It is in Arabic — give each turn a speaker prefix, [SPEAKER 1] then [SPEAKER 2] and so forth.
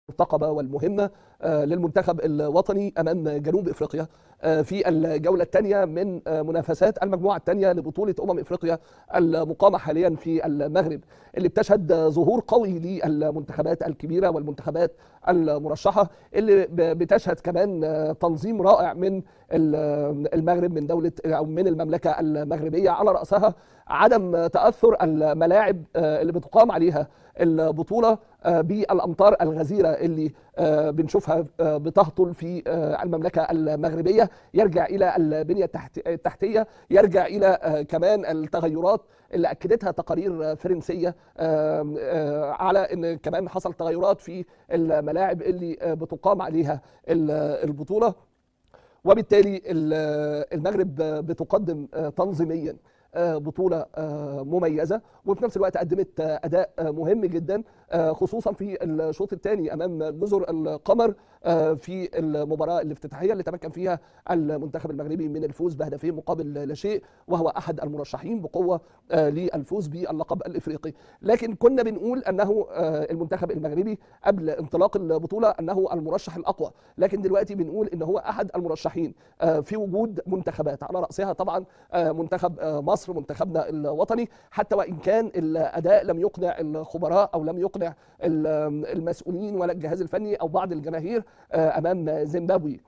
[SPEAKER 1] المرتقبة والمهمة للمنتخب الوطني أمام جنوب إفريقيا في الجولة الثانية من منافسات المجموعة الثانية لبطولة إفريقيا المقامة حاليا في المغرب، اللي بتشهد ظهور قوي للمنتخبات الكبيرة والمنتخبات المرشحة، اللي بتشهد كمان تنظيم رائع من المغرب، من دولة أو من المملكة المغربية، على رأسها عدم تأثر الملاعب اللي بتقام عليها البطولة بالأمطار الغزيرة اللي بنشوفها بتهطل في المملكة المغربية. يرجع إلى البنية التحتية، يرجع إلى كمان التغيرات اللي أكدتها تقارير فرنسية على أن كمان حصل تغيرات في الملاعب اللي بتقام عليها البطولة. وبالتالي المغرب بتقدم تنظيميا بطولة مميزة، وفي نفس الوقت قدمت أداء مهم جدا، خصوصا في الشوط الثاني أمام جزر القمر في المباراة الافتتاحية اللي تمكن فيها المنتخب المغربي من الفوز بهدفين مقابل لا شيء، وهو أحد المرشحين بقوة للفوز باللقب الإفريقي. لكن كنا بنقول أنه المنتخب المغربي قبل انطلاق البطولة أنه المرشح الأقوى، لكن دلوقتي بنقول أنه هو أحد المرشحين في وجود منتخبات، على رأسها طبعا منتخب مصر، منتخبنا الوطني، حتى وإن كان الأداء لم يقنع الخبراء أو لم يقنع المسؤولين ولا الجهاز الفني أو بعض الجماهير أمام زيمبابوي.